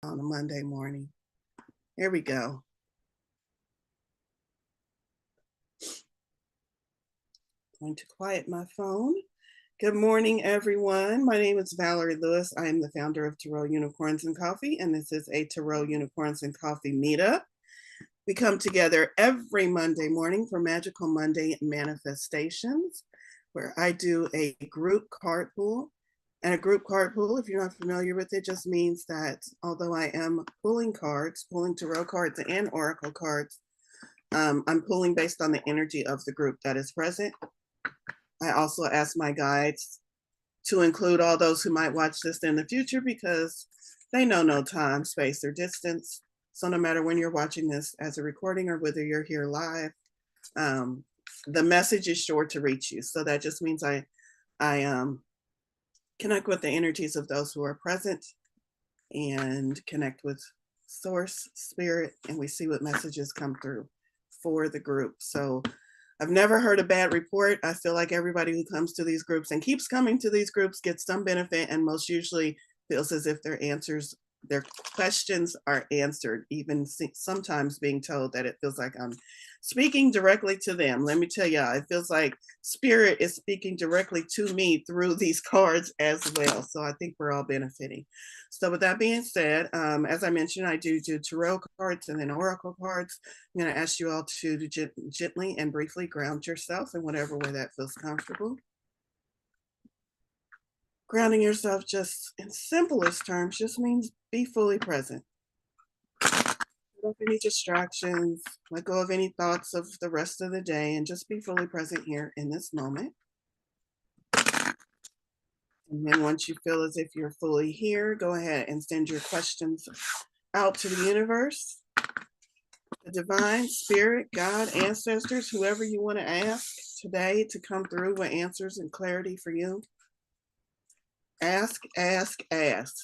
on a Monday morning. Here we go. Going to quiet my phone. Good morning, everyone. My name is Valorie Lewis. I am the founder of Tarot Unicorns and Coffee, and this is a Tarot Unicorns and Coffee meetup. We come together every Monday morning for Magical Monday Manifestations, where I do a group card pull. And a group card pull, if you're not familiar with it, just means that although I am pulling cards, pulling tarot cards and oracle cards, I'm pulling based on the energy of the group that is present. I also ask my guides to include all those who might watch this in the future because they know no time, space, or distance. So no matter when you're watching this as a recording or whether you're here live, the message is sure to reach you. So that just means I connect with the energies of those who are present and connect with source, spirit, and we see what messages come through for the group. So I've never heard a bad report. I feel like everybody who comes to these groups and keeps coming to these groups gets some benefit, and most usually feels as if their questions are answered, even sometimes being told that it feels like I'm speaking directly to them. Let me tell you, it feels like spirit is speaking directly to me through these cards as well. So I think we're all benefiting. So with that being said, as I mentioned, I do tarot cards and then oracle cards. I'm going to ask you all to gently and briefly ground yourself in whatever way that feels comfortable. Grounding yourself, just in simplest terms, just means be fully present. Let go of any distractions, let go of any thoughts of the rest of the day, and just be fully present here in this moment. And then once you feel as if you're fully here, go ahead and send your questions out to the universe, the divine, spirit, God, ancestors, whoever you want to ask today to come through with answers and clarity for you. Ask, ask, ask.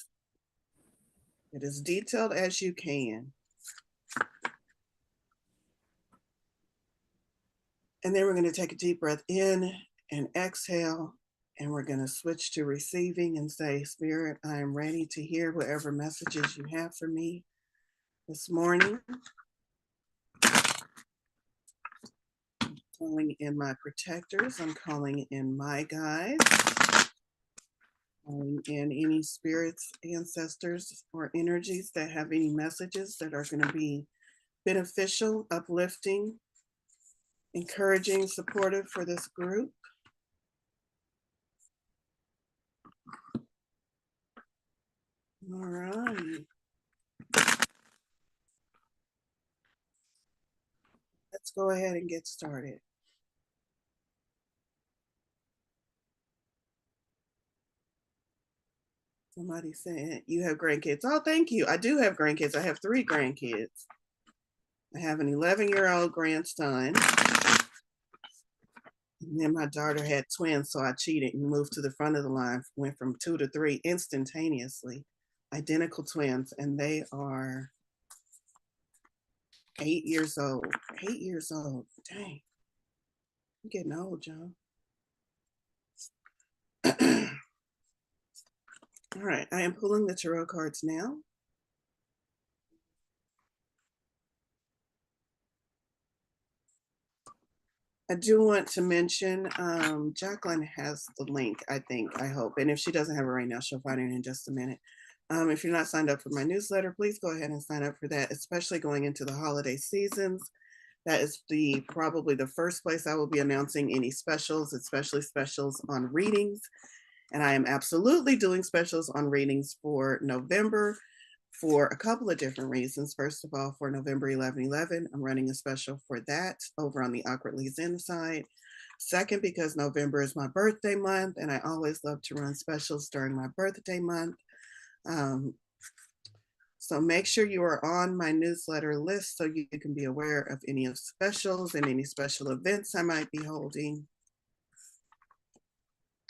It as detailed as you can. And then we're going to take a deep breath in and exhale. And we're going to switch to receiving and say, Spirit, I am ready to hear whatever messages you have for me this morning. I'm calling in my protectors. I'm calling in my guides. Calling in any spirits, ancestors, or energies that have any messages that are going to be beneficial, uplifting, encouraging, supportive for this group. All right. Let's go ahead and get started. Somebody said you have grandkids. Oh, thank you. I do have grandkids. I have 3 grandkids. I have an 11-year-old grandson. And then my daughter had twins, so I cheated and moved to the front of the line, went from 2 to 3 instantaneously. Identical twins, and they are 8 years old. 8 years old. Dang. I'm getting old, John. All right, I am pulling the tarot cards now. I do want to mention Jacqueline has the link, I think, I hope. And if she doesn't have it right now, she'll find it in just a minute. If you're not signed up for my newsletter, please go ahead and sign up for that, especially going into the holiday seasons. That is probably the first place I will be announcing any specials, especially specials on readings. And I am absolutely doing specials on readings for November for a couple of different reasons. First of all, for November 11/11, I'm running a special for that over on the Awkwardly Zen side. Second, because November is my birthday month, and I always love to run specials during my birthday month. So make sure you are on my newsletter list so you can be aware of any of specials and any special events I might be holding.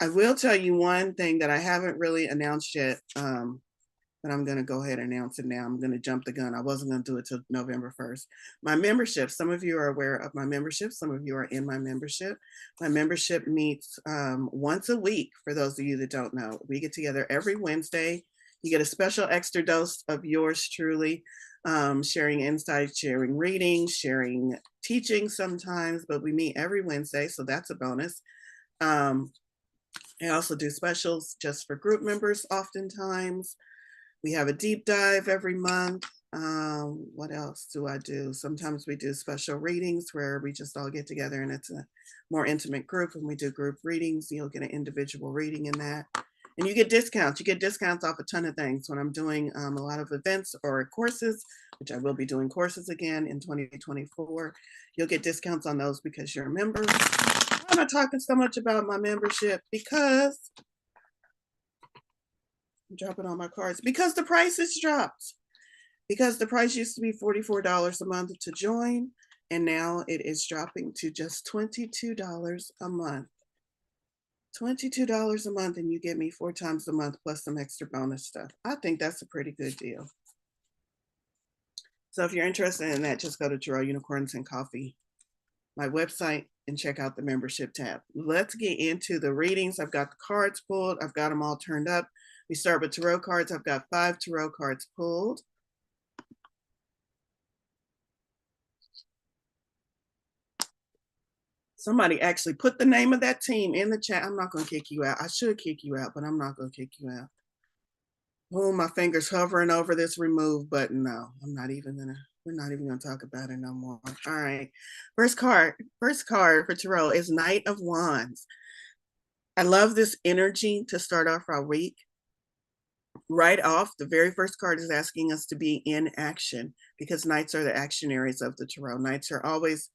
I will tell you one thing that I haven't really announced yet, but I'm going to go ahead and announce it now. I'm going to jump the gun. I wasn't going to do it till November 1st. My membership, some of you are aware of my membership. Some of you are in my membership. My membership meets once a week, for those of you that don't know. We get together every Wednesday. You get a special extra dose of yours truly, sharing insights, sharing readings, sharing teaching sometimes, but we meet every Wednesday, so that's a bonus. I also do specials just for group members oftentimes. We have a deep dive every month. What else do I do? Sometimes we do special readings where we just all get together and it's a more intimate group, and we do group readings. You'll get an individual reading in that. And you get discounts. You get discounts off a ton of things when I'm doing a lot of events or courses, which I will be doing courses again in 2024. You'll get discounts on those because you're a member. I'm not talking so much about my membership because I'm dropping all my cards because the price has dropped. Because the price used to be $44 a month to join, and now it is dropping to just $22 a month. $22 a month, and you get me 4 times a month plus some extra bonus stuff. I think that's a pretty good deal. So if you're interested in that, just go to Tarot Unicorns and Coffee, my website, and check out the membership tab. Let's get into the readings. I've got the cards pulled. I've got them all turned up. We start with tarot cards. I've got 5 tarot cards pulled. Somebody actually put the name of that team in the chat. I'm not going to kick you out. I should kick you out, but I'm not going to kick you out. Oh, my finger's hovering over this remove button. No, we're not even going to talk about it no more. All right. First card for tarot is Knight of Wands. I love this energy to start off our week. Right off, the very first card is asking us to be in action because knights are the actionaries of the tarot. Knights are always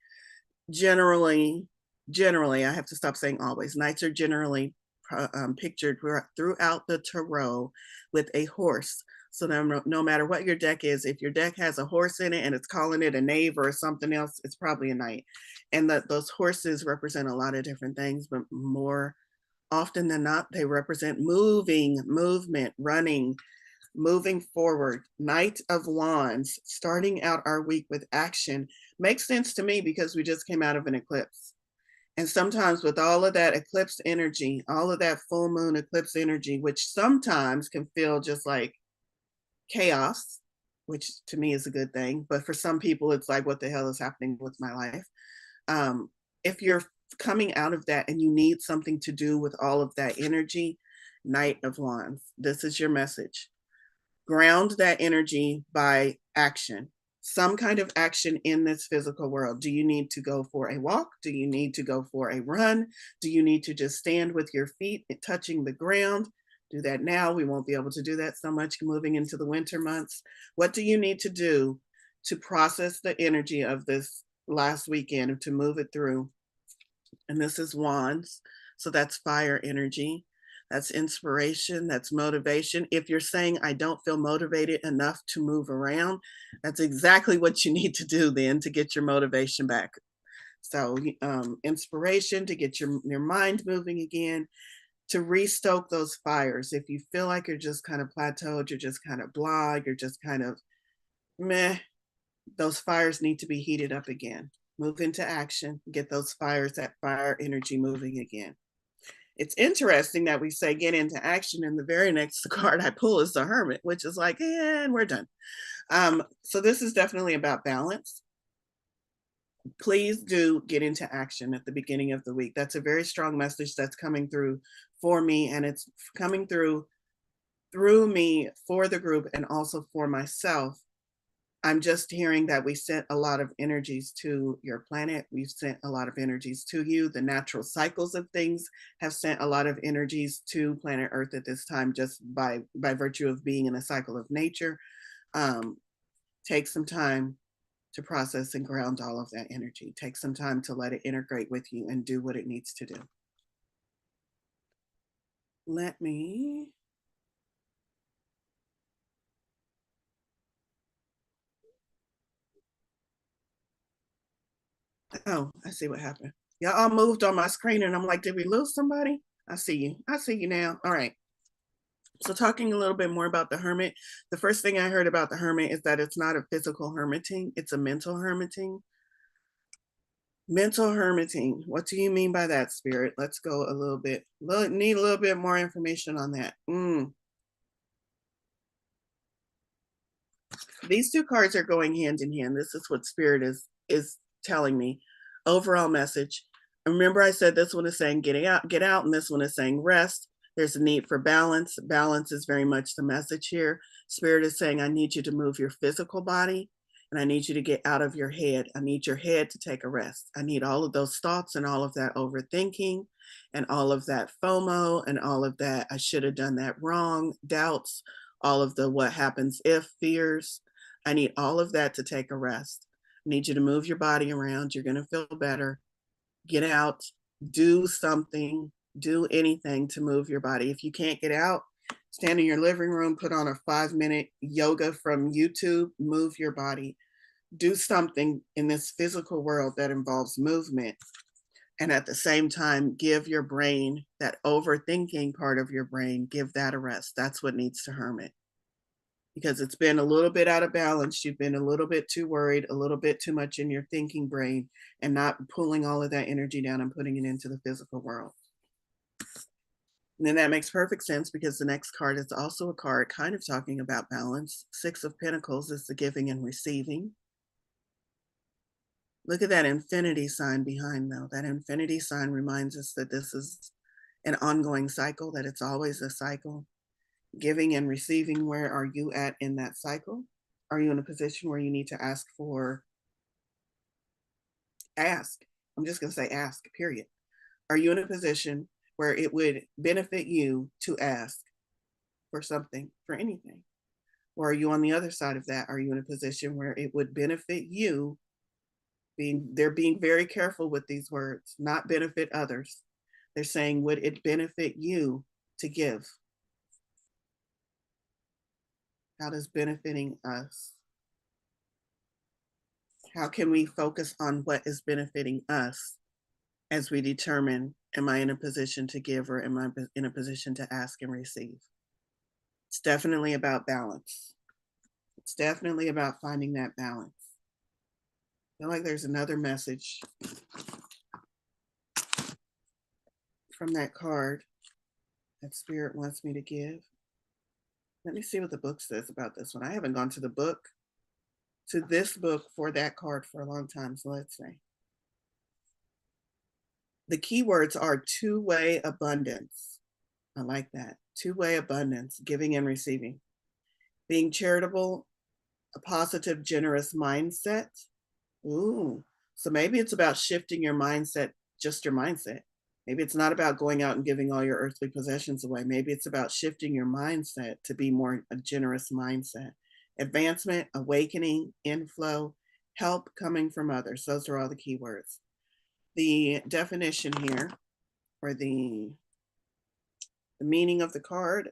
generally, I have to stop saying always. Knights are generally pictured throughout the tarot with a horse. So no matter what your deck is, if your deck has a horse in it and it's calling it a knave or something else, it's probably a knight. And those horses represent a lot of different things, but more often than not, they represent movement, running, moving forward. Knight of Wands, starting out our week with action, makes sense to me because we just came out of an eclipse. And sometimes with all of that eclipse energy, all of that full moon eclipse energy, which sometimes can feel just like chaos, which to me is a good thing. But for some people, it's like, what the hell is happening with my life? If you're coming out of that and you need something to do with all of that energy, Knight of Wands, this is your message. Ground that energy by action, some kind of action in this physical world. Do you need to go for a walk? Do you need to go for a run? Do you need to just stand with your feet touching the ground? Do that now. We won't be able to do that so much moving into the winter months. What do you need to do to process the energy of this last weekend, to move it through? And this is Wands. So that's fire energy. That's inspiration. That's motivation. If you're saying, I don't feel motivated enough to move around, that's exactly what you need to do then to get your motivation back. So inspiration to get your mind moving again, to restoke those fires. If you feel like you're just kind of plateaued, you're just kind of blah, you're just kind of meh, those fires need to be heated up again. Move into action, get those fires, that fire energy moving again. It's interesting that we say get into action, and the very next card I pull is the Hermit, which is like, and we're done. So this is definitely about balance. Please do get into action at the beginning of the week. That's a very strong message that's coming through for me, and it's coming through me for the group and also for myself. I'm just hearing that we sent a lot of energies to your planet. We've sent a lot of energies to you. The natural cycles of things have sent a lot of energies to planet Earth at this time, just by virtue of being in a cycle of nature. Take some time to process and ground all of that energy. Take some time to let it integrate with you and do what it needs to do. Let me... Oh, I see what happened. Y'all all moved on my screen and I'm like, did we lose somebody? I see you. I see you now. All right. So talking a little bit more about the Hermit, the first thing I heard about the Hermit is that it's not a physical hermiting, it's a mental hermiting. Mental hermiting. What do you mean by that, Spirit? Let's go a little bit. Need a little bit more information on that. These two cards are going hand in hand. This is what Spirit is telling me. Overall message. Remember, I said this one is saying get out, and this one is saying rest. There's a need for balance. Balance is very much the message here. Spirit is saying, I need you to move your physical body, and I need you to get out of your head. I need your head to take a rest. I need all of those thoughts and all of that overthinking and all of that FOMO and all of that I should have done that wrong, doubts, all of the what happens if fears. I need all of that to take a rest. I need you to move your body around. You're going to feel better. Get out, do something, do anything to move your body. If you can't get out, stand in your living room, put on a 5-minute yoga from YouTube, move your body. Do something in this physical world that involves movement. And at the same time, give your brain, that overthinking part of your brain, give that a rest. That's what needs to hermit. Because it's been a little bit out of balance. You've been a little bit too worried, a little bit too much in your thinking brain, and not pulling all of that energy down and putting it into the physical world. And then that makes perfect sense because the next card is also a card kind of talking about balance. 6 of Pentacles is the giving and receiving. Look at that infinity sign behind, though. That infinity sign reminds us that this is an ongoing cycle, that it's always a cycle. Giving and receiving, where are you at in that cycle? Are you in a position where you need to ask? I'm just going to say ask, period. Are you in a position where it would benefit you to ask for something, for anything? Or are you on the other side of that? Are you in a position where it would benefit you? They're being very careful with these words, not benefit others. They're saying, would it benefit you to give? How does benefiting us? How can we focus on what is benefiting us as we determine, am I in a position to give or am I in a position to ask and receive? It's definitely about balance. It's definitely about finding that balance. I feel like there's another message from that card that Spirit wants me to give. Let me see what the book says about this one. I haven't gone to this book for that card for a long time. So let's see. The keywords are two-way abundance. I like that. Two-way abundance, giving and receiving. Being charitable, a positive, generous mindset. Ooh, so maybe it's about shifting your mindset, just your mindset. Maybe it's not about going out and giving all your earthly possessions away. Maybe it's about shifting your mindset to be more a generous mindset. Advancement, awakening, inflow, help coming from others. Those are all the keywords. The definition here, or the meaning of the card,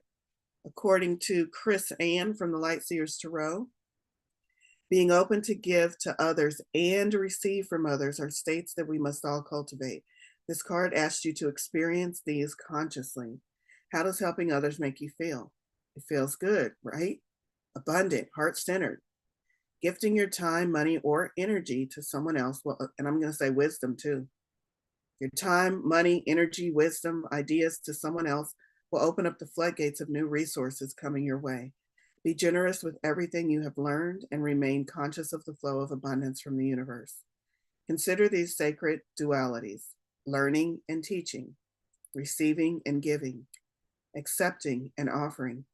according to Chris Ann from the Lightseers Tarot, being open to give to others and receive from others are states that we must all cultivate. This card asks you to experience these consciously. How does helping others make you feel? It feels good, right? Abundant, heart-centered. Gifting your time, money, or energy to someone else, well, and I'm going to say wisdom too. Your time, money, energy, wisdom, ideas to someone else will open up the floodgates of new resources coming your way. Be generous with everything you have learned and remain conscious of the flow of abundance from the universe. Consider these sacred dualities: learning and teaching, receiving and giving, accepting and offering.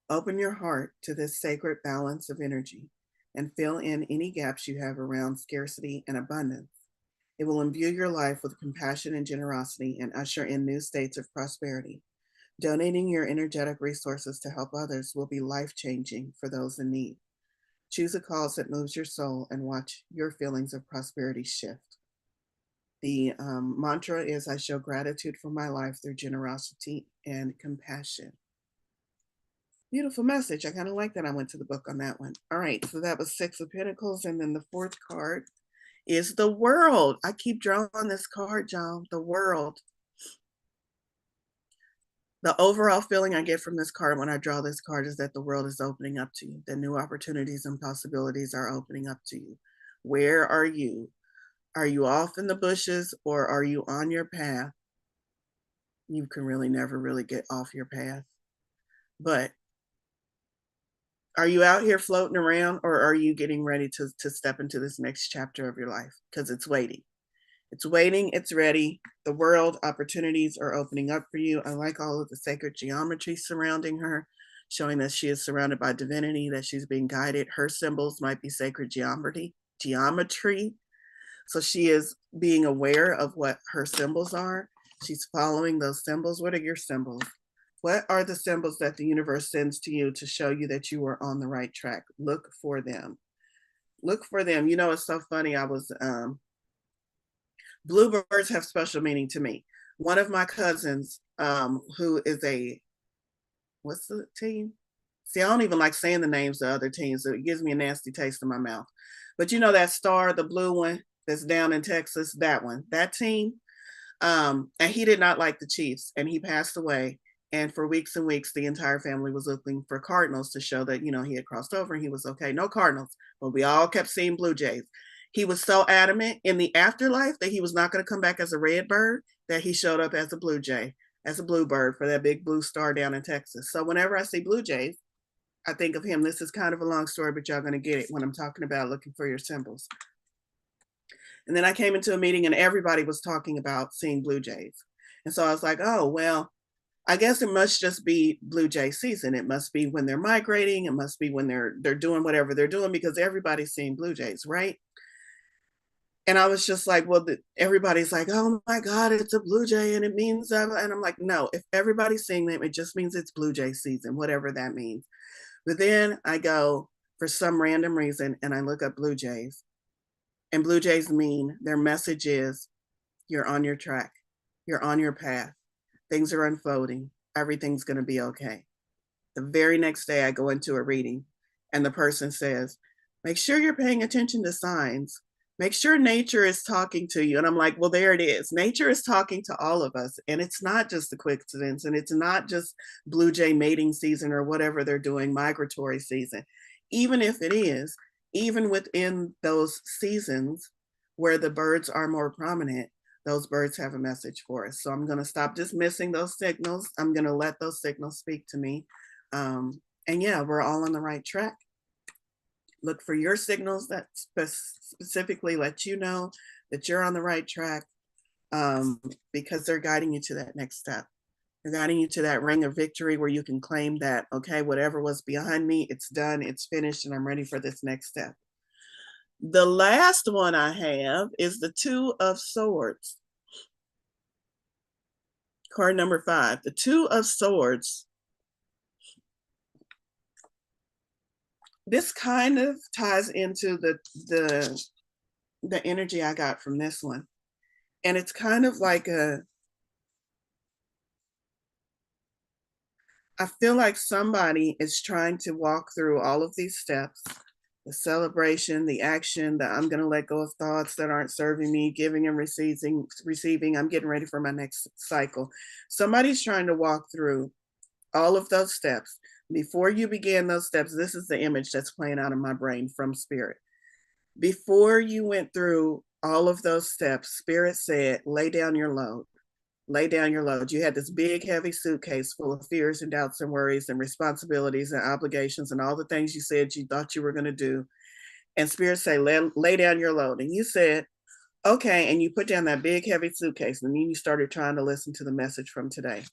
Open your heart to this sacred balance of energy and fill in any gaps you have around scarcity and abundance. It will imbue your life with compassion and generosity and usher in new states of prosperity. Donating your energetic resources to help others will be life-changing for those in need. Choose a cause that moves your soul and watch your feelings of prosperity shift. The mantra is, I show gratitude for my life through generosity and compassion. Beautiful message. I kind of like that. I went to the book on that one. All right, so that was 6 of Pentacles. And then the 4th card is the World. I keep drawing this card, John, the World. The overall feeling I get from this card when I draw this card is that the world is opening up to you. That new opportunities and possibilities are opening up to you. Where are you? Are you off in the bushes or are you on your path? You can really never really get off your path. But Are you out here floating around, or are you getting ready to step into this next chapter of your life? Because it's waiting. It's waiting, it's ready. The world opportunities are opening up for you. I like all of the sacred geometry surrounding her, showing that she is surrounded by divinity, that she's being guided. Her symbols might be sacred geometry. So she is being aware of what her symbols are. She's following those symbols. What are your symbols? What are the symbols that the universe sends to you to show you that you are on the right track? Look for them. Look for them. You know, it's so funny. Bluebirds have special meaning to me. One of my cousins, who is what's the team? See, I don't even like saying the names of other teams. So it gives me a nasty taste in my mouth. But you know that star, the blue one that's down in Texas, that one, that team. And he did not like the Chiefs, and he passed away. And for weeks and weeks, the entire family was looking for Cardinals to show that, he had crossed over and he was okay. No Cardinals, but we all kept seeing Blue Jays. He was so adamant in the afterlife that he was not going to come back as a red bird, that he showed up as a Blue Jay, as a bluebird for that big blue star down in Texas. So whenever I see Blue Jays, I think of him. This is kind of a long story, but y'all going to get it when I'm talking about looking for your symbols. And then I came into a meeting and everybody was talking about seeing Blue Jays. And so I was like, oh, well, I guess it must just be Blue Jay season. It must be when they're migrating. It must be when they're doing whatever they're doing, because everybody's seeing Blue Jays, right? And I was just like, well, everybody's like, oh my God, it's a Blue Jay and it means that. And I'm like, no, if everybody's seeing them, it just means it's Blue Jay season, whatever that means. But then I go for some random reason and I look up Blue Jays. And Blue Jays mean their message is you're on your track, you're on your path, things are unfolding, everything's going to be okay. The very next day, I go into a reading and the person says, make sure you're paying attention to signs. Make sure nature is talking to you. And I'm like, well, there it is. Nature is talking to all of us. And it's not just a coincidence. And it's not just Blue Jay mating season or whatever they're doing, migratory season. Even if it is, even within those seasons where the birds are more prominent, those birds have a message for us. So I'm going to stop dismissing those signals. I'm going to let those signals speak to me. And yeah, we're all on the right track. Look for your signals that specifically let you know that you're on the right track, because they're guiding you to that next step. They're guiding you to that ring of victory where you can claim that, okay, whatever was behind me, it's done, it's finished, and I'm ready for this next step. The last one I have is the Two of Swords. Card number 5. The Two of Swords. This kind of ties into the energy I got from this one. And it's kind of like I feel like somebody is trying to walk through all of these steps, the celebration, the action, the I'm going to let go of thoughts that aren't serving me, giving and receiving. I'm getting ready for my next cycle. Somebody's trying to walk through all of those steps. Before you began those steps, this is the image that's playing out in my brain from Spirit. Before you went through all of those steps, Spirit said, lay down your load. Lay down your load. You had this big, heavy suitcase full of fears and doubts and worries and responsibilities and obligations and all the things you said you thought you were going to do. And Spirit said, lay down your load. And you said, okay. And you put down that big, heavy suitcase. And then you started trying to listen to the message from today.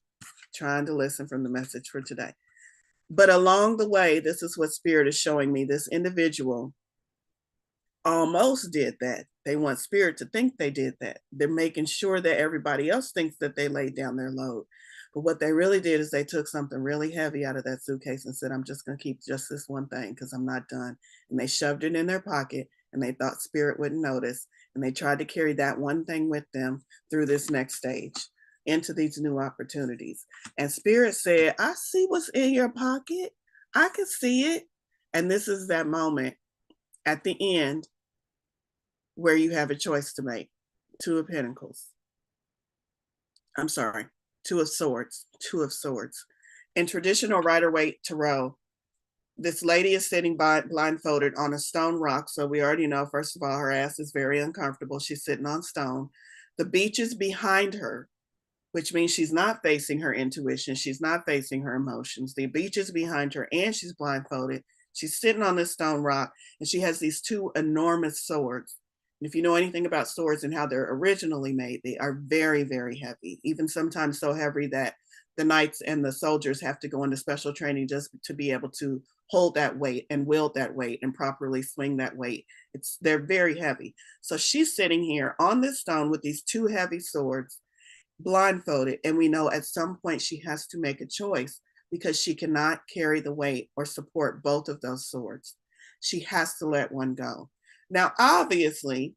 Trying to listen from the message for today. But along the way, this is what Spirit is showing me. This individual almost did that. They want Spirit to think they did that. They're making sure that everybody else thinks that they laid down their load. But what they really did is they took something really heavy out of that suitcase and said, I'm just going to keep just this one thing because I'm not done. And they shoved it in their pocket and they thought Spirit wouldn't notice. And they tried to carry that one thing with them through this next stage, into these new opportunities. And Spirit said, I see what's in your pocket. I can see it. And this is that moment at the end where you have a choice to make. Two of Pentacles. I'm sorry, Two of Swords. Two of Swords. In traditional Rider-Waite Tarot, this lady is sitting blindfolded on a stone rock. So we already know, first of all, her ass is very uncomfortable. She's sitting on stone. The beach is behind her, which means she's not facing her intuition. She's not facing her emotions. The beach is behind her and she's blindfolded. She's sitting on this stone rock, and she has these two enormous swords. And if you know anything about swords and how they're originally made, they are very, very heavy, even sometimes so heavy that the knights and the soldiers have to go into special training just to be able to hold that weight and wield that weight and properly swing that weight. They're very heavy. So she's sitting here on this stone with these two heavy swords, blindfolded, and we know at some point she has to make a choice because she cannot carry the weight or support both of those swords. She has to let one go. Now, obviously,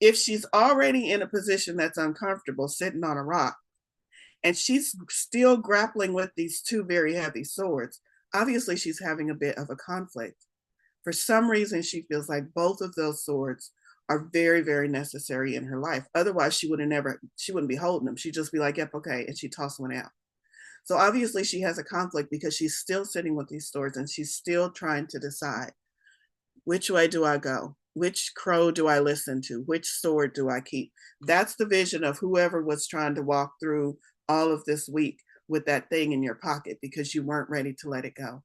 if she's already in a position that's uncomfortable, sitting on a rock, and she's still grappling with these two very heavy swords, obviously she's having a bit of a conflict. For some reason, she feels like both of those swords are very, very necessary in her life. Otherwise, she wouldn't be holding them. She'd just be like, yep, okay, and she'd toss one out. So obviously she has a conflict because she's still sitting with these swords and she's still trying to decide, which way do I go? Which crow do I listen to? Which sword do I keep? That's the vision of whoever was trying to walk through all of this week with that thing in your pocket because you weren't ready to let it go.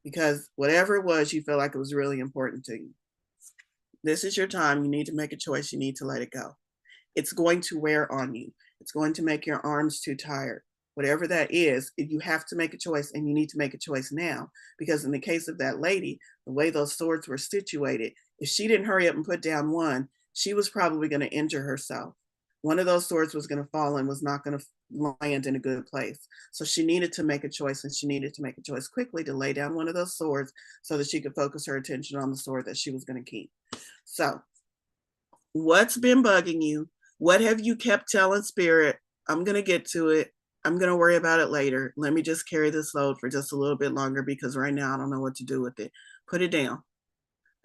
Because whatever it was, you felt like it was really important to you. This is your time. You need to make a choice. You need to let it go. It's going to wear on you. It's going to make your arms too tired. Whatever that is, you have to make a choice, and you need to make a choice now. Because in the case of that lady, the way those swords were situated, if she didn't hurry up and put down one, she was probably going to injure herself. One of those swords was going to fall and was not going to land in a good place. So she needed to make a choice, and she needed to make a choice quickly to lay down one of those swords so that she could focus her attention on the sword that she was going to keep. So what's been bugging you? What have you kept telling Spirit? I'm going to get to it. I'm going to worry about it later. Let me just carry this load for just a little bit longer because right now I don't know what to do with it. Put it down.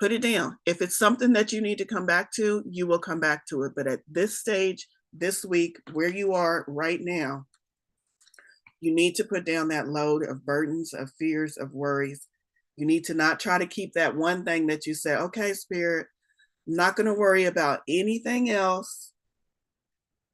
Put it down. If it's something that you need to come back to, you will come back to it. But at this stage, this week, where you are right now, you need to put down that load of burdens, of fears, of worries. You need to not try to keep that one thing that you say, okay, Spirit, I'm not going to worry about anything else.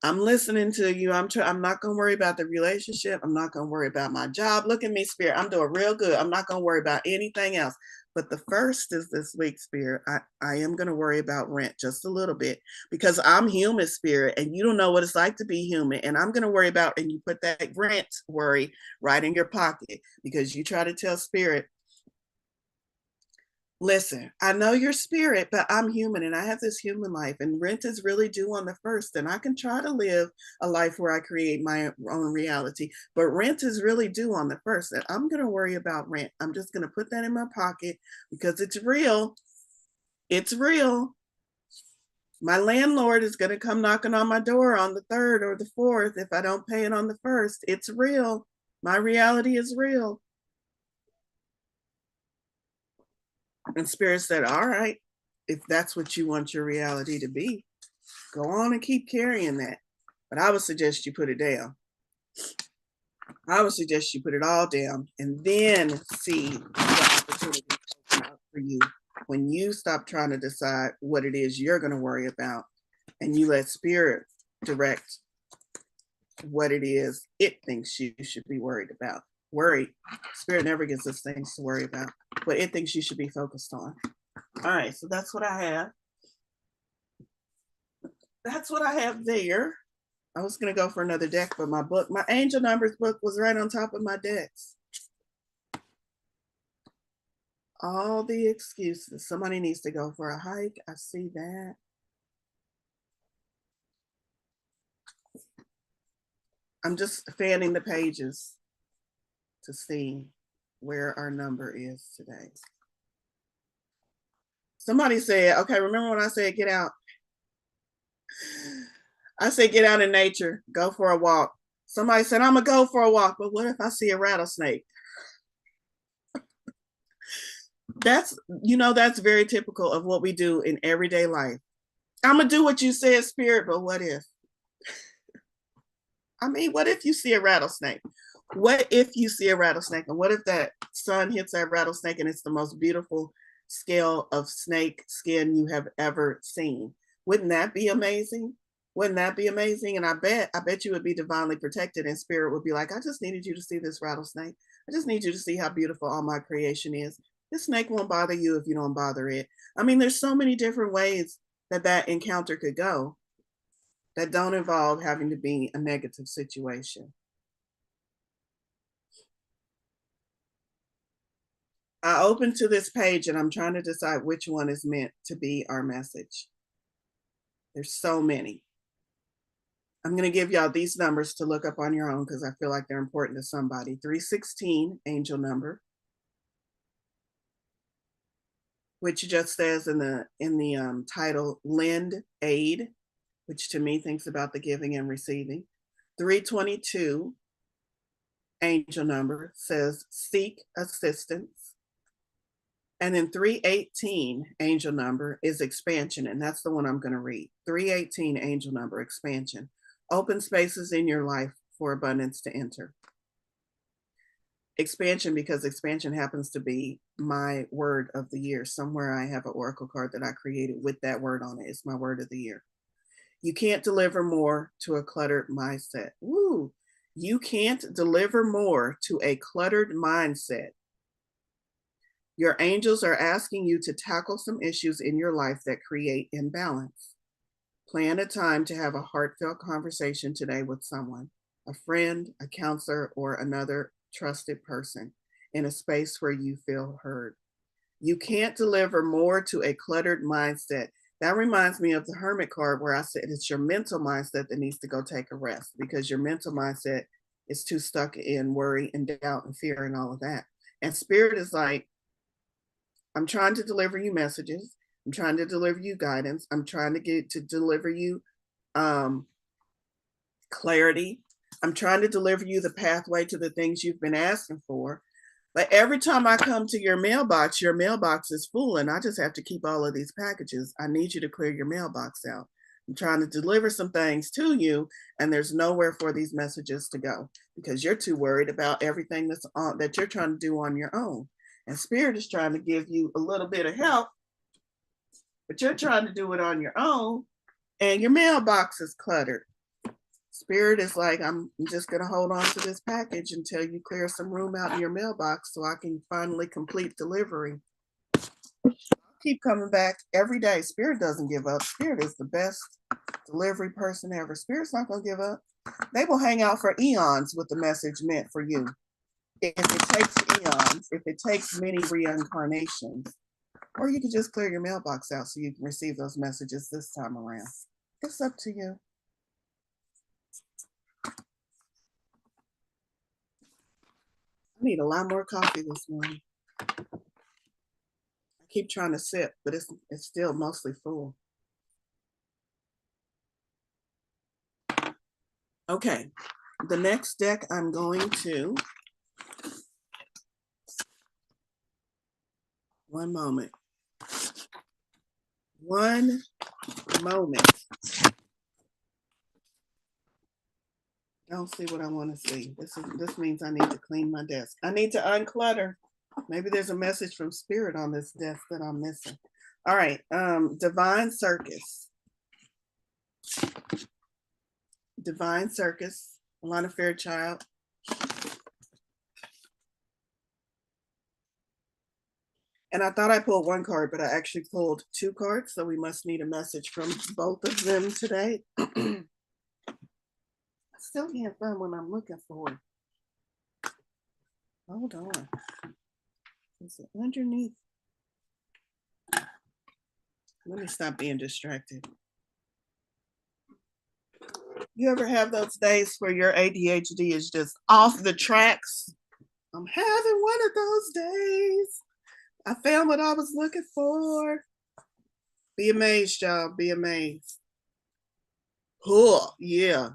I'm listening to you. I'm not going to worry about the relationship. I'm not going to worry about my job. Look at me, Spirit. I'm doing real good. I'm not going to worry about anything else. But the first is this week, Spirit. I am going to worry about rent just a little bit because I'm human, Spirit, and you don't know what it's like to be human. And I'm going to worry about, and you put that rent worry right in your pocket because you try to tell Spirit, listen, I know you're Spirit, but I'm human and I have this human life, and rent is really due on the first. And I can try to live a life where I create my own reality, but rent is really due on the first. And I'm going to worry about rent. I'm just going to put that in my pocket because it's real. It's real. My landlord is going to come knocking on my door on the 3rd or the 4th if I don't pay it on the 1st. It's real. My reality is real. And Spirit said, all right, if that's what you want your reality to be, go on and keep carrying that. But I would suggest you put it down. I would suggest you put it all down and then see the opportunity open up for you when you stop trying to decide what it is you're going to worry about and you let Spirit direct what it is it thinks you should be worried about. Worry. Spirit never gives us things to worry about, but it thinks you should be focused on. All right, so that's what I have. That's what I have there. I was going to go for another deck, but my angel numbers book was right on top of my decks. All the excuses. Somebody needs to go for a hike. I see that. I'm just fanning the pages to see where our number is today. Somebody said, okay, remember when I said get out? I said get out in nature, go for a walk. Somebody said, I'm gonna go for a walk, but what if I see a rattlesnake? That's very typical of what we do in everyday life. I'm gonna do what you said, Spirit, but what if? I mean, what if you see a rattlesnake? What if you see a rattlesnake? And what if that sun hits that rattlesnake and it's the most beautiful scale of snake skin you have ever seen? Wouldn't that be amazing? Wouldn't that be amazing? And I bet you would be divinely protected, and Spirit would be like, I just needed you to see this rattlesnake. I just need you to see how beautiful all my creation is. The snake won't bother you if you don't bother it. I mean, there's so many different ways that that encounter could go that don't involve having to be a negative situation. I opened to this page and I'm trying to decide which one is meant to be our message. There's so many. I'm going to give y'all these numbers to look up on your own because I feel like they're important to somebody. 316, angel number, which just says in the title, lend aid, which to me thinks about the giving and receiving. 322, angel number, says seek assistance. And then 318, angel number, is expansion, and that's the one I'm going to read. 318, angel number, expansion. Open spaces in your life for abundance to enter. Expansion, because expansion happens to be my word of the year. Somewhere I have an oracle card that I created with that word on it. It's my word of the year. You can't deliver more to a cluttered mindset. Woo! You can't deliver more to a cluttered mindset. Your angels are asking you to tackle some issues in your life that create imbalance. Plan a time to have a heartfelt conversation today with someone, a friend, a counselor, or another trusted person in a space where you feel heard. You can't deliver more to a cluttered mindset. That reminds me of the Hermit card where I said it's your mental mindset that needs to go take a rest because your mental mindset is too stuck in worry and doubt and fear and all of that. And Spirit is like, I'm trying to deliver you messages. I'm trying to deliver you guidance. I'm trying to deliver you clarity. I'm trying to deliver you the pathway to the things you've been asking for. But every time I come to your mailbox is full, and I just have to keep all of these packages. I need you to clear your mailbox out. I'm trying to deliver some things to you, and there's nowhere for these messages to go because you're too worried about everything that you're trying to do on your own. And Spirit is trying to give you a little bit of help, but you're trying to do it on your own, and your mailbox is cluttered. Spirit is like, I'm just going to hold on to this package until you clear some room out in your mailbox so I can finally complete delivery. I'll keep coming back every day. Spirit doesn't give up. Spirit is the best delivery person ever. Spirit's not going to give up. They will hang out for eons with the message meant for you. If it takes eons, if it takes many reincarnations, or you can just clear your mailbox out so you can receive those messages this time around. It's up to you. I need a lot more coffee this morning. I keep trying to sip, but it's still mostly full. Okay, the next deck I'm going to, one moment. I don't see what I want to see. This means I need to clean my desk. I need to unclutter. Maybe there's a message from Spirit on this desk that I'm missing. All right, Divine Circus. Divine Circus, Alana Fairchild. And I thought I pulled one card, but I actually pulled two cards, so we must need a message from both of them today. I still can't find what I'm looking for. Hold on. Is it underneath? Let me stop being distracted. You ever have those days where your ADHD is just off the tracks? I'm having one of those days. I found what I was looking for. Be amazed, y'all. Be amazed. Oh, yeah.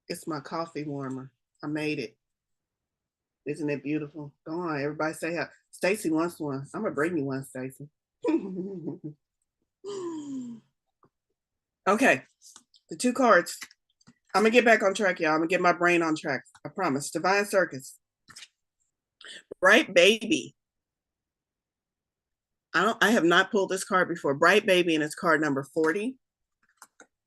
It's my coffee warmer. I made it. Isn't it beautiful? Go on, everybody say hi. Stacy wants one. I'm gonna bring you one, Stacy. Okay, the two cards. I'm gonna get back on track, y'all. I'm gonna get my brain on track. I promise. Divine Circus. Bright Baby. I have not pulled this card before. Bright Baby, and it's card number 40.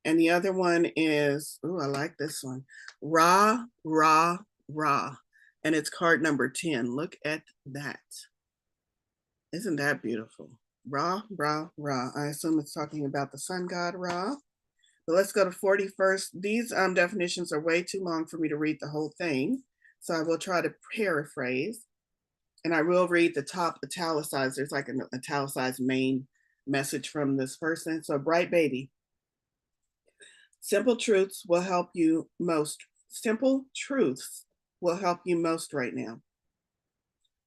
And the other one is, oh, I like this one. Ra, Ra, Ra. And it's card number 10. Look at that. Isn't that beautiful? Ra, Ra, Ra. I assume it's talking about the sun god Ra. But let's go to 41st. These definitions are way too long for me to read the whole thing. So I will try to paraphrase. And I will read the top italicized. There's like an italicized main message from this person. So, bright baby. Simple truths will help you most. Simple truths will help you most right now.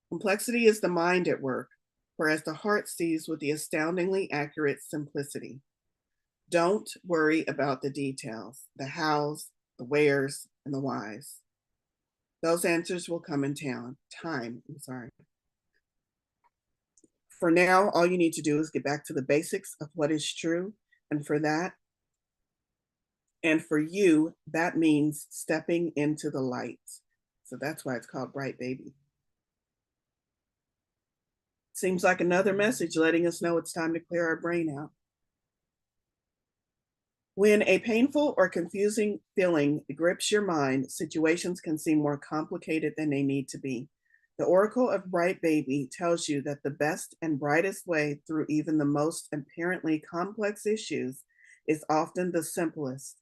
Complexity is the mind at work, whereas the heart sees with the astoundingly accurate simplicity. Don't worry about the details, the hows, the wheres, and the whys. Those answers will come in time. For now, all you need to do is get back to the basics of what is true. And for you, that means stepping into the light. So that's why it's called Bright Baby. Seems like another message letting us know it's time to clear our brain out. When a painful or confusing feeling grips your mind, situations can seem more complicated than they need to be. The Oracle of Bright Baby tells you that the best and brightest way through even the most apparently complex issues is often the simplest.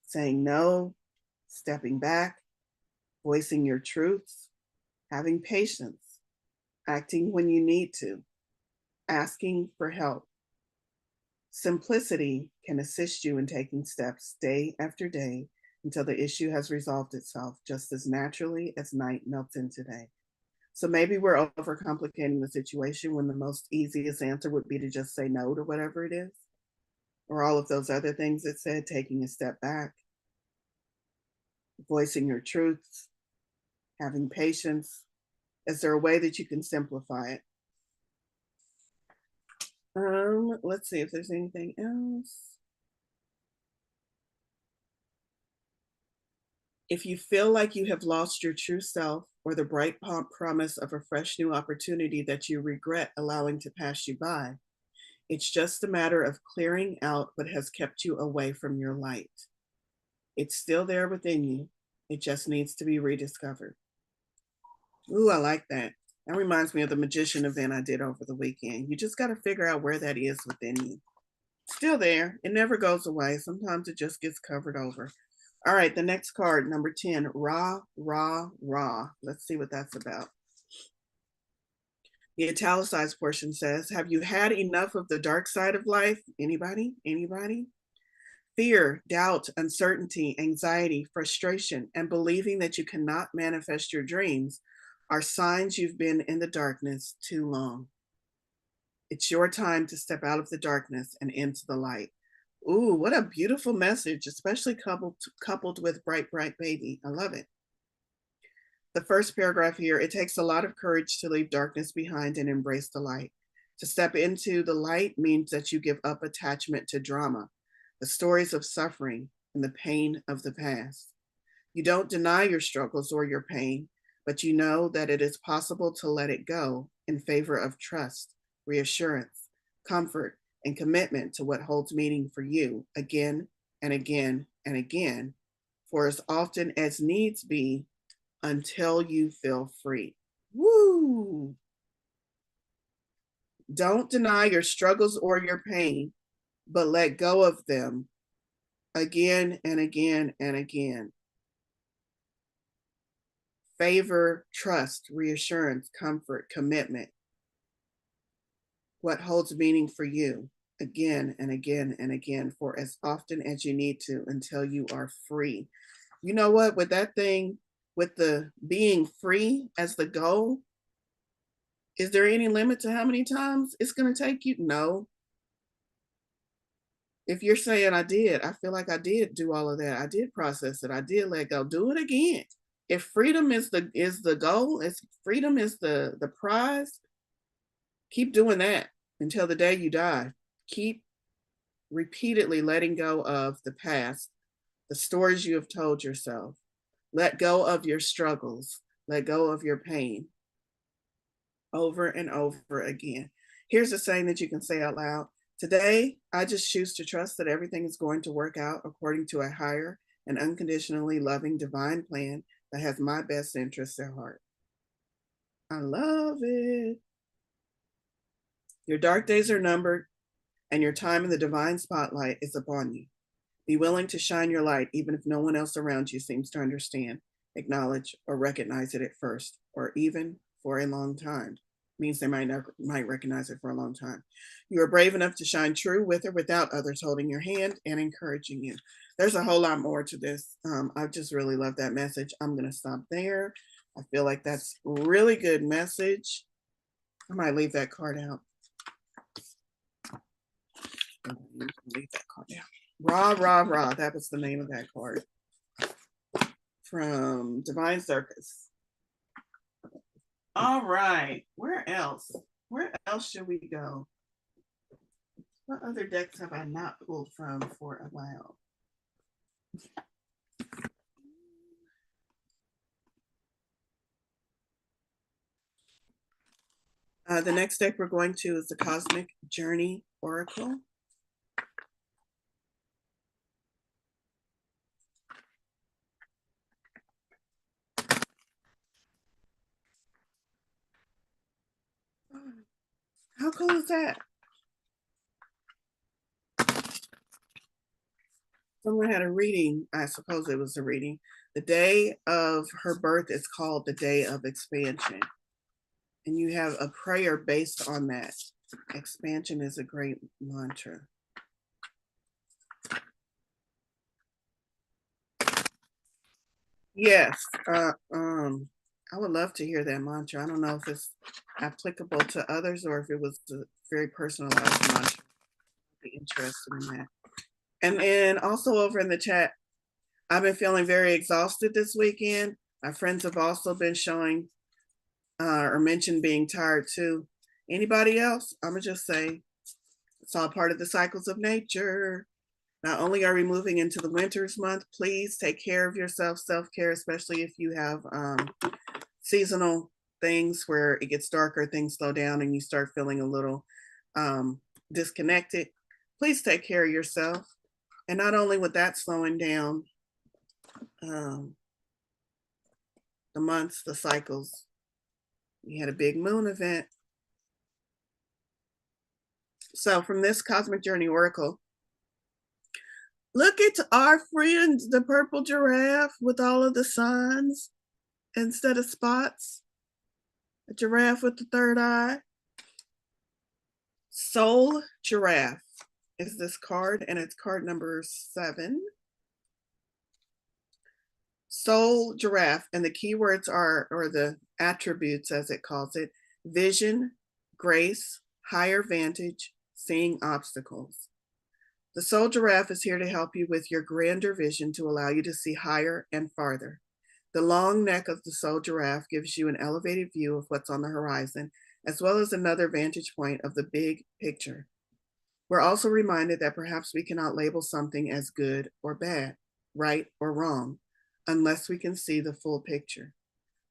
Saying no, stepping back, voicing your truths, having patience, acting when you need to, asking for help. Simplicity can assist you in taking steps day after day until the issue has resolved itself just as naturally as night melts into day. So maybe we're overcomplicating the situation when the most easiest answer would be to just say no to whatever it is, or all of those other things it said, taking a step back, voicing your truths, having patience. Is there a way that you can simplify it? Let's see if there's anything else. If you feel like you have lost your true self or the bright promise of a fresh new opportunity that you regret allowing to pass you by, it's just a matter of clearing out what has kept you away from your light. It's still there within you. It just needs to be rediscovered. Ooh, I like that. That reminds me of the magician event I did over the weekend. You just got to figure out where that is within you. Still there. It never goes away. Sometimes it just gets covered over. All right, the next card, number 10, Ra, Ra, Ra. Let's see what that's about. The italicized portion says, have you had enough of the dark side of life? Anybody? Anybody? Fear, doubt, uncertainty, anxiety, frustration, and believing that you cannot manifest your dreams are signs you've been in the darkness too long. It's your time to step out of the darkness and into the light. Ooh, what a beautiful message, especially coupled with Bright, Bright Baby. I love it. The first paragraph here, it takes a lot of courage to leave darkness behind and embrace the light. To step into the light means that you give up attachment to drama, the stories of suffering, and the pain of the past. You don't deny your struggles or your pain, but you know that it is possible to let it go in favor of trust, reassurance, comfort, and commitment to what holds meaning for you again and again and again, for as often as needs be, until you feel free. Woo! Don't deny your struggles or your pain, but let go of them again and again and again. Favor, trust, reassurance, comfort, commitment. What holds meaning for you again and again and again for as often as you need to until you are free. You know what? With that thing, with the being free as the goal, is there any limit to how many times it's going to take you? No. If you're saying I feel like I did do all of that. I did process it. I did let go. Do it again. If freedom is the goal, if freedom is the prize, keep doing that until the day you die. Keep repeatedly letting go of the past, the stories you have told yourself. Let go of your struggles. Let go of your pain. Over and over again. Here's a saying that you can say out loud. Today, I just choose to trust that everything is going to work out according to a higher and unconditionally loving divine plan that has my best interests at heart. I love it. Your dark days are numbered, and your time in the divine spotlight is upon you. Be willing to shine your light, even if no one else around you seems to understand, acknowledge, or recognize it at first, or even for a long time. Means they might recognize it for a long time. You are brave enough to shine true with or without others holding your hand and encouraging you. There's a whole lot more to this. I just really love that message. I'm going to stop there. I feel like that's a really good message. I might leave that card out. Leave that card out. Rah, rah, rah. That was the name of that card from Divine Circus. All right. Where else? Where else should we go? What other decks have I not pulled from for a while? The next deck we're going to is the Cosmic Journey Oracle. How cool is that? Someone had a reading. I suppose it was a reading. The day of her birth is called the Day of Expansion. And you have a prayer based on that. Expansion is a great mantra. Yes. I would love to hear that mantra. I don't know if it's applicable to others or if it was a very personalized mantra. I'd be interested in that. And then also over in the chat, I've been feeling very exhausted this weekend. My friends have also been showing or mentioned being tired too. Anybody else? I'm gonna just say it's all part of the cycles of nature. Not only are we moving into the winter's month, please take care of yourself, self-care, especially if you have seasonal things where it gets darker, things slow down, and you start feeling a little disconnected. Please take care of yourself. And not only with that slowing down, the months, the cycles, we had a big moon event. So from this Cosmic Journey Oracle, look at our friend, the purple giraffe with all of the signs instead of spots. A giraffe with the third eye. Soul Giraffe is this card, and it's card number 7. Soul Giraffe, and the keywords are, or the attributes as it calls it, vision, grace, higher vantage, seeing obstacles. The Soul Giraffe is here to help you with your grander vision to allow you to see higher and farther. The long neck of the Soul Giraffe gives you an elevated view of what's on the horizon, as well as another vantage point of the big picture. We're also reminded that perhaps we cannot label something as good or bad, right or wrong, unless we can see the full picture.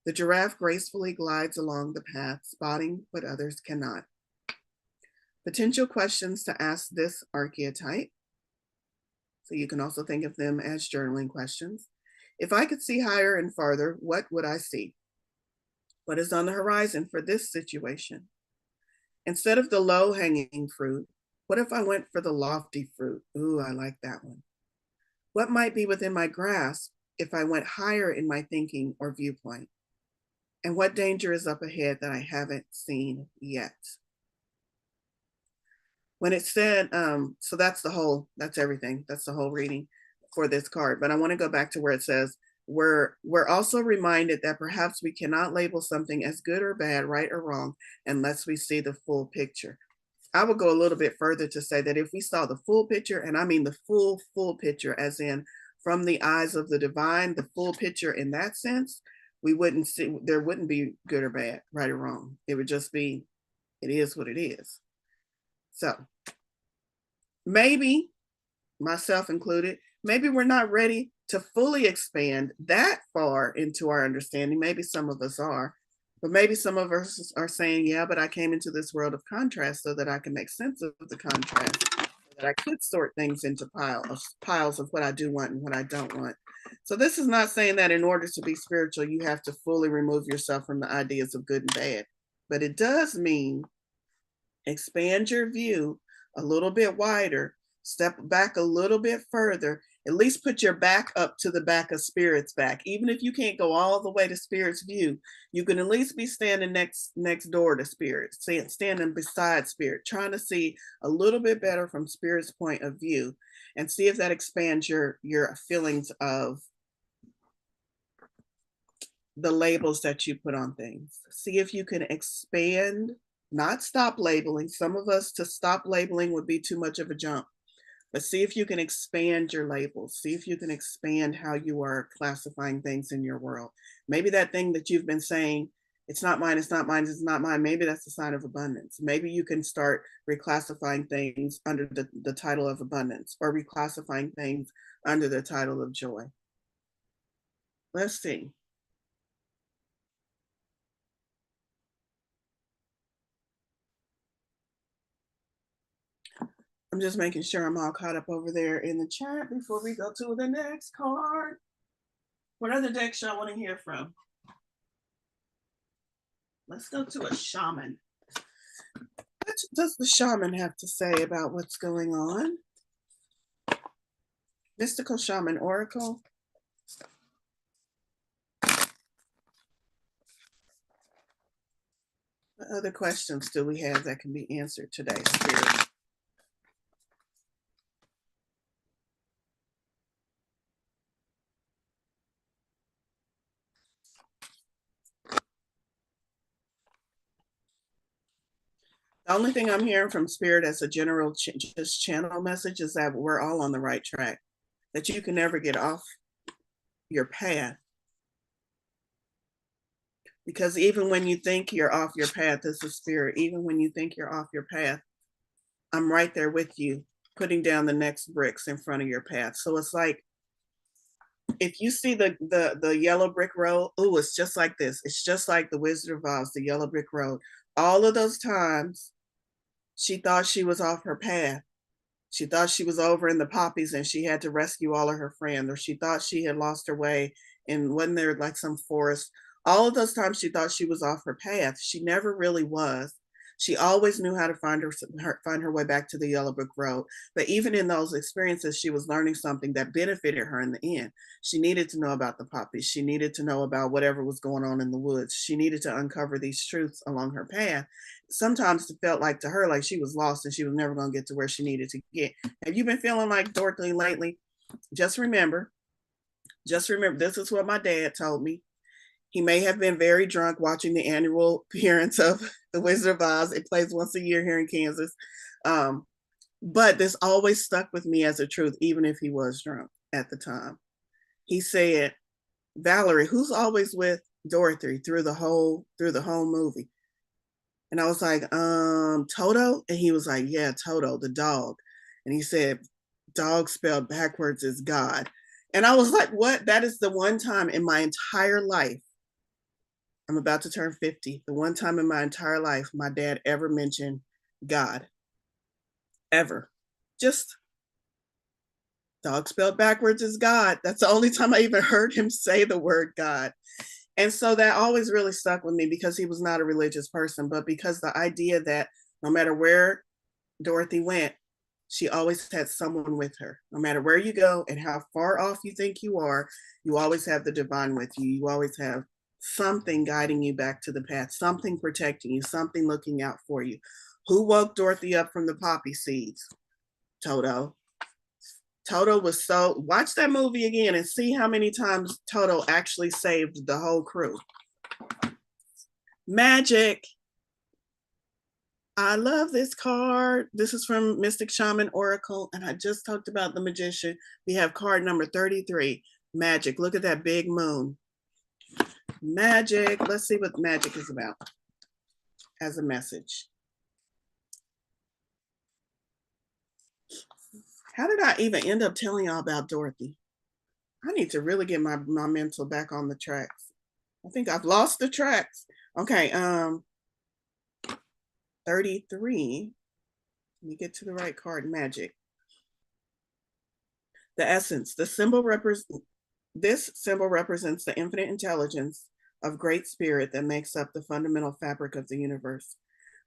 The giraffe gracefully glides along the path, spotting what others cannot. Potential questions to ask this archetype. So you can also think of them as journaling questions. If I could see higher and farther, what would I see? What is on the horizon for this situation? Instead of the low-hanging fruit, what if I went for the lofty fruit? Ooh, I like that one. What might be within my grasp if I went higher in my thinking or viewpoint? And what danger is up ahead that I haven't seen yet? When it said, so that's everything. That's the whole reading for this card. But I want to go back to where it says, we're also reminded that perhaps we cannot label something as good or bad, right or wrong, unless we see the full picture. I would go a little bit further to say that if we saw the full picture, and I mean the full picture, as in from the eyes of the divine, the full picture in that sense, we wouldn't see, there wouldn't be good or bad, right or wrong. It would just be, it is what it is. So maybe, myself included, maybe we're not ready to fully expand that far into our understanding. Maybe some of us are, but maybe some of us are saying, yeah, but I came into this world of contrast so that I can make sense of the contrast, so that I could sort things into piles of what I do want and what I don't want. So this is not saying that in order to be spiritual, you have to fully remove yourself from the ideas of good and bad, but it does mean expand your view a little bit wider, step back a little bit further, at least put your back up to the back of spirit's back. Even if you can't go all the way to spirit's view, you can at least be standing next door to spirit, standing beside spirit, trying to see a little bit better from spirit's point of view, and see if that expands your feelings of the labels that you put on things. See if you can expand, not stop labeling. Some of us, to stop labeling would be too much of a jump, but see if you can expand your labels. See if you can expand how you are classifying things in your world. Maybe that thing that you've been saying, it's not mine, it's not mine, it's not mine. Maybe that's a sign of abundance. Maybe you can start reclassifying things under the title of abundance, or reclassifying things under the title of joy. Let's see. I'm just making sure I'm all caught up over there in the chat before we go to the next card. What other decks y'all want to hear from? Let's go to a shaman. What does the shaman have to say about what's going on? Mystical Shaman Oracle. What other questions do we have that can be answered today, Spirit? The only thing I'm hearing from Spirit as a general just channel message is that we're all on the right track, that you can never get off your path. Because even when you think you're off your path, this is Spirit, even when you think you're off your path, I'm right there with you, putting down the next bricks in front of your path. So it's like, if you see the yellow brick road, oh, it's just like this. It's just like the Wizard of Oz, the yellow brick road. All of those times she thought she was off her path. She thought she was over in the poppies and she had to rescue all of her friends, or she thought she had lost her way and wasn't there like some forest. All of those times she thought she was off her path. She never really was. She always knew how to find her way back to the yellow brick road. But even in those experiences, she was learning something that benefited her in the end. She needed to know about the poppies. She needed to know about whatever was going on in the woods. She needed to uncover these truths along her path. Sometimes it felt like to her like she was lost and she was never going to get to where she needed to get. Have you been feeling like Dorothy lately? Just remember, this is what my dad told me. He may have been very drunk watching the annual appearance of The Wizard of Oz. It plays once a year here in Kansas. But this always stuck with me as a truth, even if he was drunk at the time. He said, Valorie, who's always with Dorothy through the whole movie? And I was like, Toto? And he was like, yeah, Toto, the dog. And he said, dog spelled backwards is God. And I was like, what? That is the one time in my entire life, I'm about to turn 50. The one time in my entire life my dad ever mentioned God. Ever. Just dog spelled backwards is God. That's the only time I even heard him say the word God. And so that always really stuck with me, because he was not a religious person, but because the idea that no matter where Dorothy went, she always had someone with her. No matter where you go and how far off you think you are, you always have the divine with you. You always have something guiding you back to the path, something protecting you, something looking out for you. Who woke Dorothy up from the poppy seeds? Toto. Toto was so, watch that movie again and see how many times Toto actually saved the whole crew. Magic. I love this card. This is from Mystic Shaman Oracle, and I just talked about the Magician. We have card number 33, Magic. Look at that big moon. Magic. Let's see what magic is about as a message. How did I even end up telling y'all about Dorothy? I need to really get my mental back on the tracks. I think I've lost the tracks. Okay, 33. Let me get to the right card, Magic. The essence. This symbol represents the infinite intelligence of great spirit that makes up the fundamental fabric of the universe.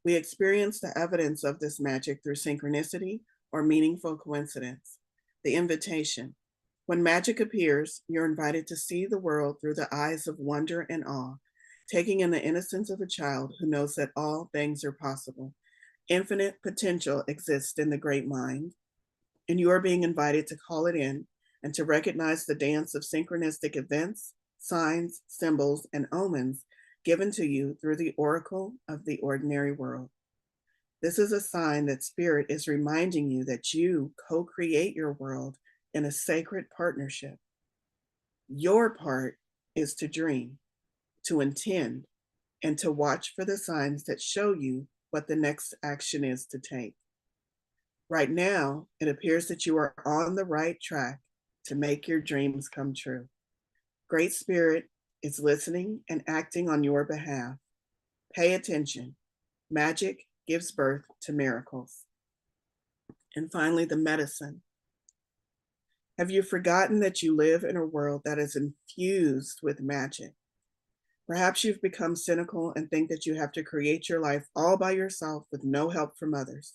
We experience the evidence of this magic through synchronicity or meaningful coincidence. The invitation. When magic appears, you're invited to see the world through the eyes of wonder and awe, taking in the innocence of a child who knows that all things are possible. Infinite potential exists in the great mind, and you are being invited to call it in and to recognize the dance of synchronistic events, signs, symbols, and omens given to you through the oracle of the ordinary world. This is a sign that Spirit is reminding you that you co-create your world in a sacred partnership. Your part is to dream, to intend, and to watch for the signs that show you what the next action is to take. Right now, it appears that you are on the right track to make your dreams come true. Great Spirit is listening and acting on your behalf. Pay attention. Magic gives birth to miracles. And finally, the medicine. Have you forgotten that you live in a world that is infused with magic? Perhaps you've become cynical and think that you have to create your life all by yourself with no help from others.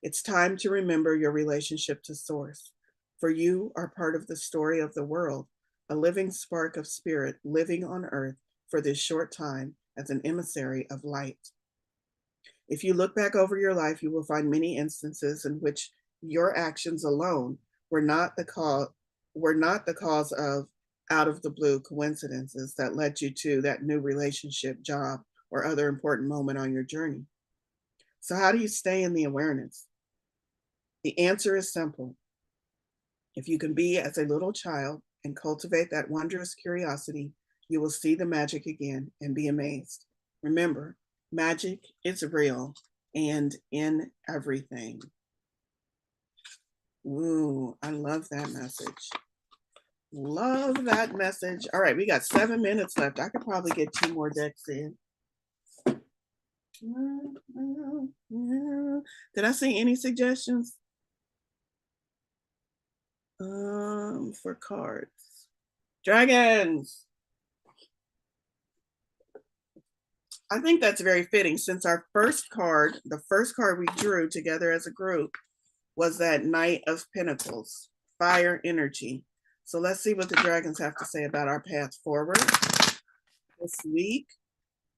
It's time to remember your relationship to Source, for you are part of the story of the world, a living spark of spirit living on earth for this short time as an emissary of light. If you look back over your life, you will find many instances in which your actions alone were not the cause of out of the blue coincidences that led you to that new relationship, job, or other important moment on your journey. So how do you stay in the awareness? The answer is simple. If you can be as a little child and cultivate that wondrous curiosity, you will see the magic again and be amazed. Remember, magic is real and in everything. Ooh, I love that message. Love that message. All right, we got 7 minutes left. I could probably get 2 more decks in. Did I see any suggestions? For cards. Dragons. I think that's very fitting since our first card, the first card we drew together as a group, was that Knight of Pentacles, fire energy. So let's see what the dragons have to say about our path forward this week.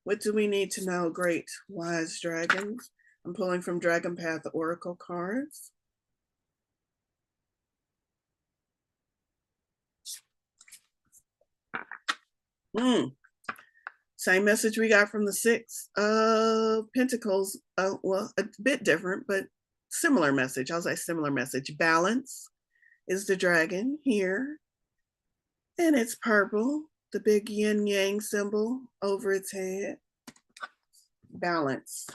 What do we need to know? Great wise dragons. I'm pulling from Dragon Path Oracle cards. Same message we got from the Six of Pentacles. Well, a bit different, but similar message. I'll say similar message. Balance is the dragon here. And it's purple, the big yin yang symbol over its head. Balance.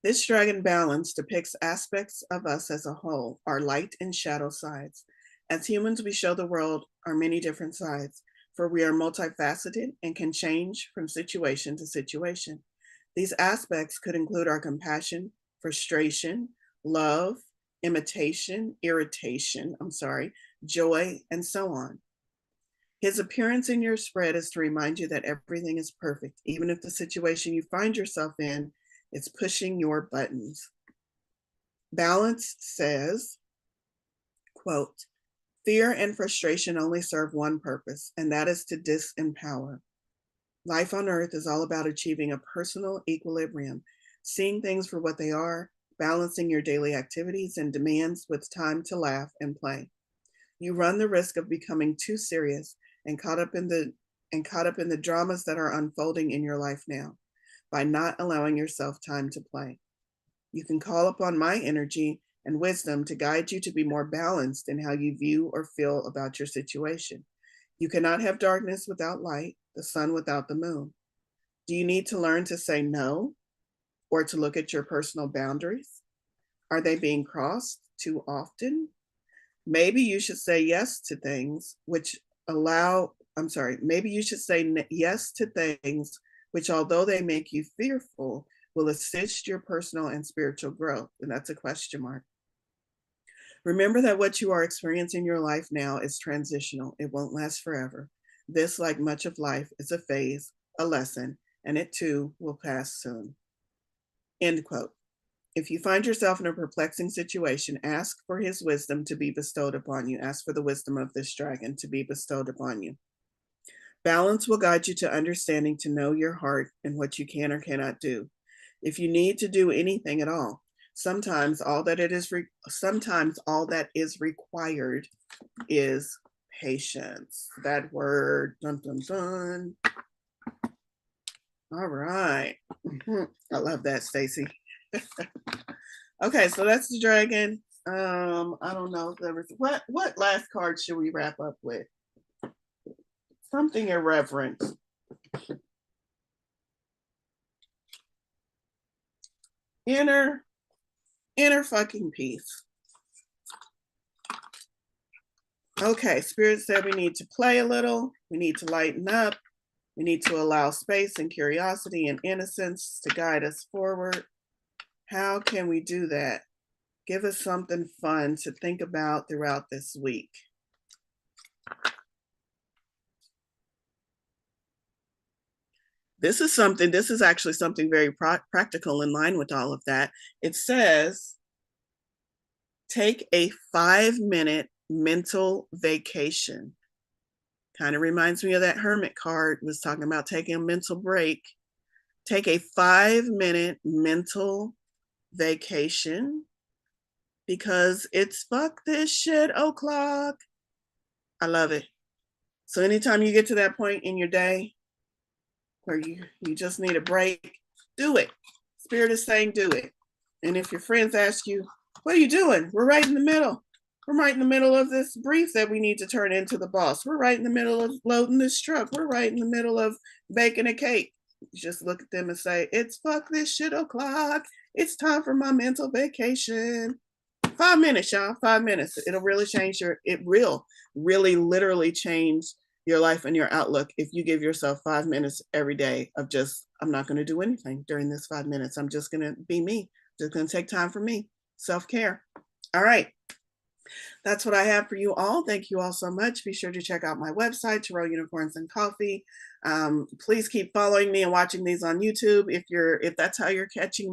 This dragon balance depicts aspects of us as a whole, our light and shadow sides. As humans, we show the world our many different sides, for we are multifaceted and can change from situation to situation. These aspects could include our compassion, frustration, love, irritation, joy, and so on. His appearance in your spread is to remind you that everything is perfect, even if the situation you find yourself in is pushing your buttons. Balance says, quote, fear and frustration only serve one purpose, and that is to disempower. Life on earth is all about achieving a personal equilibrium, seeing things for what they are, balancing your daily activities and demands with time to laugh and play. You run the risk of becoming too serious and caught up in the dramas that are unfolding in your life now by not allowing yourself time to play. You can call upon my energy and wisdom to guide you to be more balanced in how you view or feel about your situation. You cannot have darkness without light, the sun without the moon. Do you need to learn to say no or to look at your personal boundaries? Are they being crossed too often? Maybe you should say yes to things maybe you should say yes to things which, although they make you fearful, will assist your personal and spiritual growth. And that's a question mark. Remember that what you are experiencing in your life now is transitional. It won't last forever. This, like much of life, is a phase, a lesson, and it too will pass soon. End quote. If you find yourself in a perplexing situation, ask for his wisdom to be bestowed upon you. Ask for the wisdom of this dragon to be bestowed upon you. Balance will guide you to understanding to know your heart and what you can or cannot do. If you need to do anything at all, sometimes all that is required is patience. That word, dun dun dun. All right. I love that, Stacy. Okay, so that's the dragon. I don't know if there was what last card should we wrap up with? Something irreverent. Inner fucking peace. Okay, Spirit said we need to play a little. We need to lighten up. We need to allow space and curiosity and innocence to guide us forward. How can we do that? Give us something fun to think about throughout this week. This is actually something very practical in line with all of that. It says, take a 5-minute mental vacation. Kind of reminds me of that hermit card, was talking about taking a mental break. Take a 5-minute mental vacation because it's fuck this shit o'clock. I love it. So anytime you get to that point in your day where you just need a break, do it. Spirit is saying do it. And if your friends ask you, what are you doing? We're right in the middle. We're right in the middle of this brief that we need to turn into the boss. We're right in the middle of loading this truck. We're right in the middle of baking a cake. You just look at them and say, it's fuck this shit o'clock. It's time for my mental vacation. 5 minutes, y'all. 5 minutes. It'll really change it will really literally change your life and your outlook if you give yourself 5 minutes every day of just, I'm not going to do anything during this 5 minutes. I'm just going to be me. Just going to take time for me. Self-care. All right. That's what I have for you all. Thank you all so much. Be sure to check out my website, Tarot Unicorns and Coffee. Please keep following me and watching these on YouTube if that's how you're catching me.